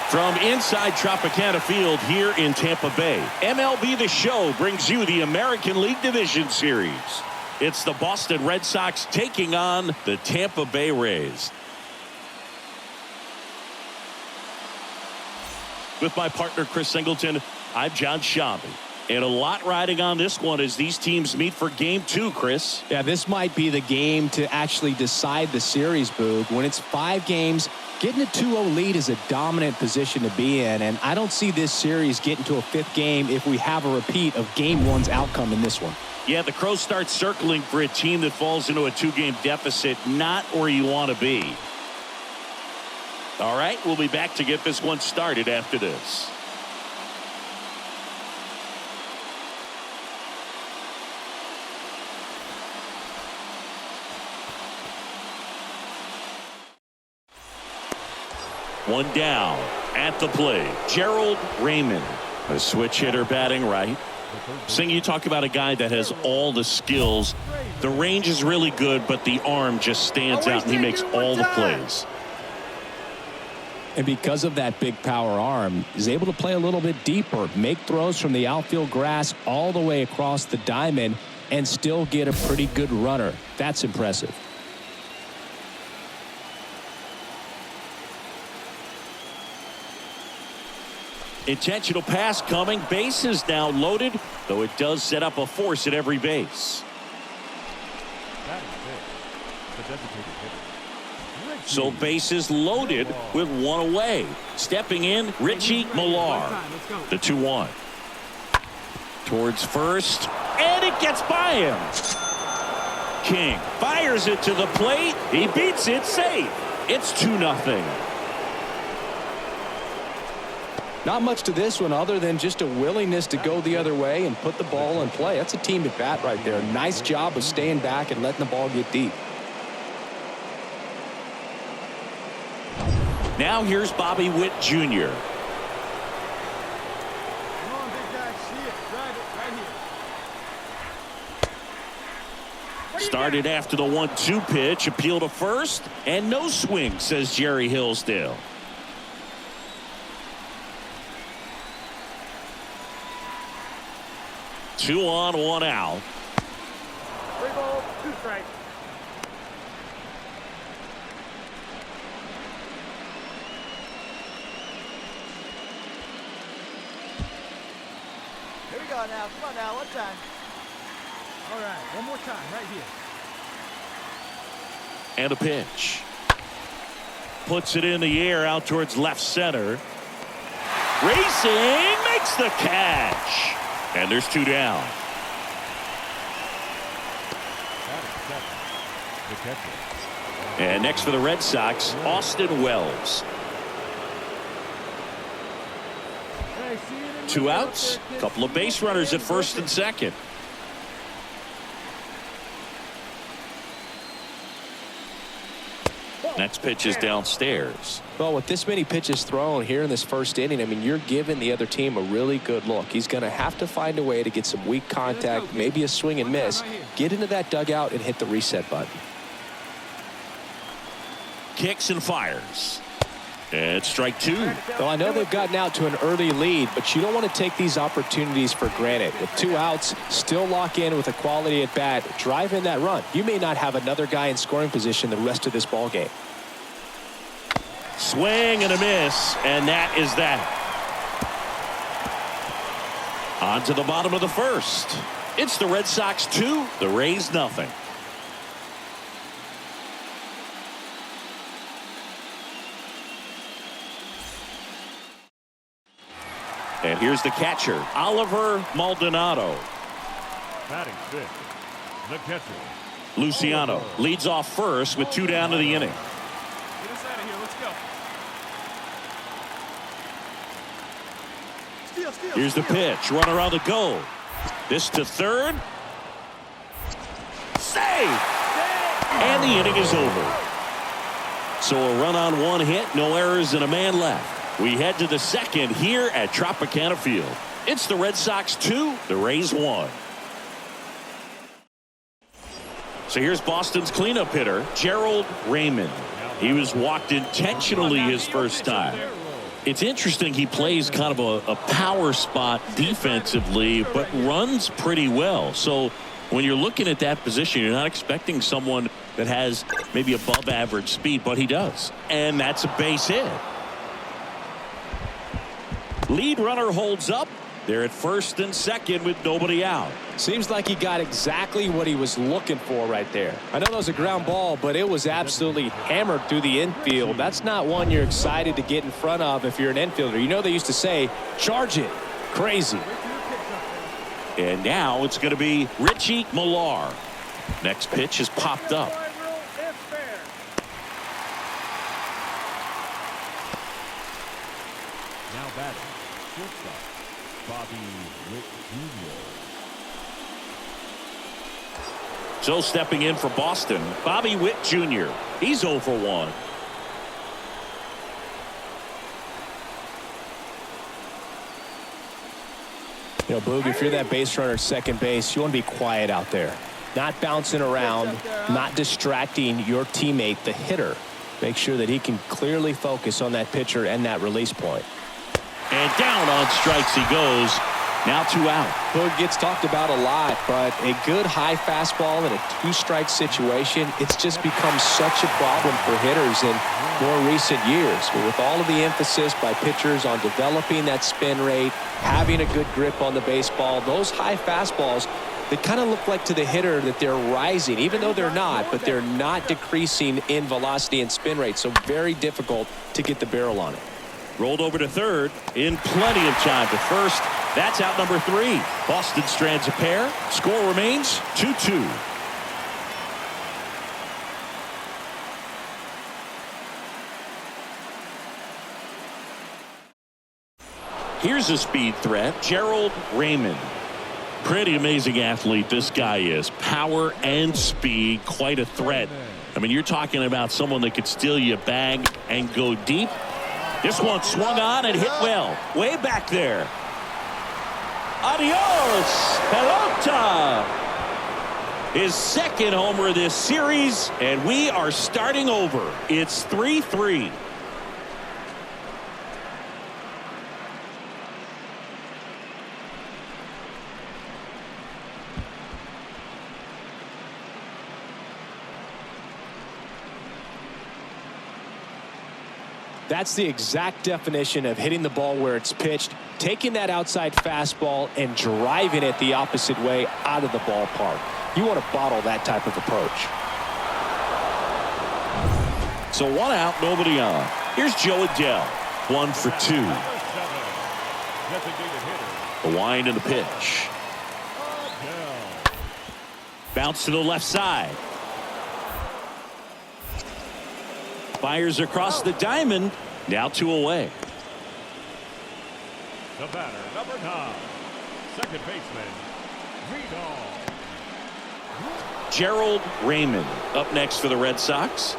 From inside Tropicana Field here in Tampa Bay, MLB The Show brings you the American League Division Series. It's the Boston Red Sox taking on the Tampa Bay Rays. With my partner Chris Singleton, I'm John Shabby. And a lot riding on this one as these teams meet for Game 2, Chris. Yeah, this might be the game to actually decide the series, Boog. When it's 5 games, getting a 2-0 lead is a dominant position to be in, and I don't see this series getting to a 5th game if we have a repeat of Game 1's outcome in this one. Yeah, the Crows start circling for a team that falls into a 2-game deficit, not where you want to be. All right, we'll be back to get this one started after this. One down at the plate. Gerald Raymond, a switch hitter batting right. Sing, you talk about a guy that has all the skills. The range is really good, but the arm just stands out and he makes all the plays. And because of that big power arm, he's able to play a little bit deeper, make throws from the outfield grass all the way across the diamond, and still get a pretty good runner. That's impressive. Intentional pass coming. Base is now loaded, though it does set up a force at every base. So bases loaded with one away. Stepping in, Richie Millar. The 2-1. Towards first, and it gets by him. King fires it to the plate. He beats it safe. It's 2-0. Not much to this one other than just a willingness to go the other way and put the ball in play. That's a team at bat right there. Nice job of staying back and letting the ball get deep. Now here's Bobby Witt Jr. Started after the 1-2 pitch. Appeal to first, and no swing, says Jerry Hillsdale. Two on, one out. 3 balls, 2 strikes. Here we go now. Come on now, one time. All right, one more time, right here. And a pitch. Puts it in the air out towards left center. Racing, makes the catch. And there's 2 down. And next for the Red Sox, Austin Wells. 2 outs, couple of base runners at first and second. Next pitch is downstairs. Well, with this many pitches thrown here in this first inning, I mean, you're giving the other team a really good look. He's going to have to find a way to get some weak contact, maybe a swing and miss, get into that dugout and hit the reset button. Kicks and fires. And strike 2. Well, I know they've gotten out to an early lead, but you don't want to take these opportunities for granted. With 2 outs, still lock in with a quality at bat, drive in that run. You may not have another guy in scoring position the rest of this ball game. Swing and a miss, and that is that. On to the bottom of the first. It's the Red Sox 2, the Rays nothing. And here's the catcher, Oliver Maldonado. Batting 5th, the catcher. Luciano leads off first with 2 down to the inning. Get us out of here. Let's go. Steal. Here's the pitch. Runner on the go. This to third. Save! And the inning is over. So a run on 1 hit, no errors, and a man left. We head to the second here at Tropicana Field. It's the Red Sox 2, the Rays 1. So here's Boston's cleanup hitter, Gerald Raymond. He was walked intentionally his first time. It's interesting he plays kind of a power spot defensively, but runs pretty well. So when you're looking at that position, you're not expecting someone that has maybe above average speed, but he does. And that's a base hit. Lead runner holds up. They're at first and second with nobody out. Seems like he got exactly what he was looking for right there. I know that was a ground ball, but it was absolutely hammered through the infield. That's not one you're excited to get in front of if you're an infielder. You know they used to say, charge it. Crazy. And now it's going to be Richie Millar. Next pitch has popped up. Now batting, shortstop, Bobby Witt Jr. So stepping in for Boston, Bobby Witt Jr. He's 0 for 1. You know, Boog, if you're that base runner at second base, you want to be quiet out there. Not bouncing around, not distracting your teammate, the hitter. Make sure that he can clearly focus on that pitcher and that release point. And down on strikes he goes. Now 2 out. Boog gets talked about a lot, but a good high fastball in a 2-strike situation, it's just become such a problem for hitters in more recent years. But with all of the emphasis by pitchers on developing that spin rate, having a good grip on the baseball, those high fastballs, they kind of look like to the hitter that they're rising, even though they're not, but they're not decreasing in velocity and spin rate. So very difficult to get the barrel on it. Rolled over to third in plenty of time to first. That's out number 3. Boston strands a pair. Score remains 2-2. Here's a speed threat, Gerald Raymond. Pretty amazing athlete this guy is. Power and speed, quite a threat. I mean, you're talking about someone that could steal you a bag and go deep. This one swung on and hit well. Way back there. Adios, pelota. His second homer this series, and we are starting over. It's 3-3. That's the exact definition of hitting the ball where it's pitched, taking that outside fastball and driving it the opposite way out of the ballpark. You want to bottle that type of approach. So 1 out, nobody on. Here's Joe Adele, 1 for 2. The wind and the pitch. Bounce to the left side. Fires across the diamond. Now 2 away. The batter, number 9, second baseman, Vidal. Gerald Raymond up next for the Red Sox.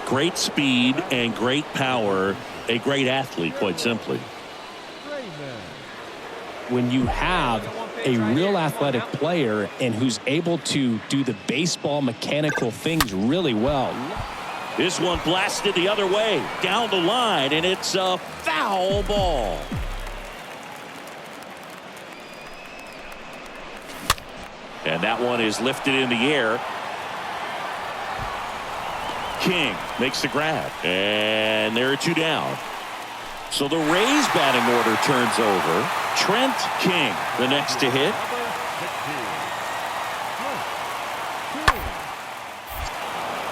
Great speed and great power. A great athlete, quite simply. When you have a real athletic player and who's able to do the baseball mechanical things really well. This one blasted the other way, down the line, and it's a foul ball. And that one is lifted in the air. King makes the grab, and there are 2 down. So the Rays batting order turns over. Trent King, the next to hit.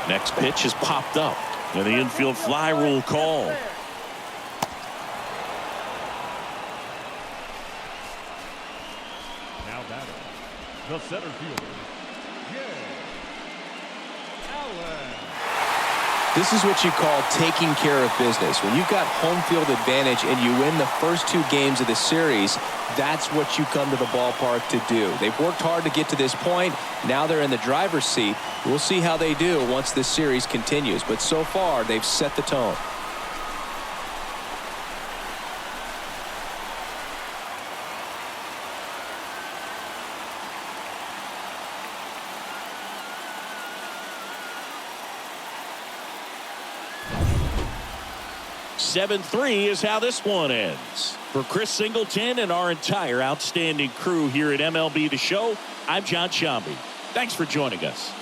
Next pitch is popped up, and the infield fly rule call. Now batting, the center fielder, Allen. This is what you call taking care of business. When you've got home field advantage and you win the first 2 games of the series, that's what you come to the ballpark to do. They've worked hard to get to this point. Now they're in the driver's seat. We'll see how they do once this series continues. But so far, they've set the tone. 7-3 is how this one ends. For Chris Singleton and our entire outstanding crew here at MLB The Show, I'm John Shambi. Thanks for joining us.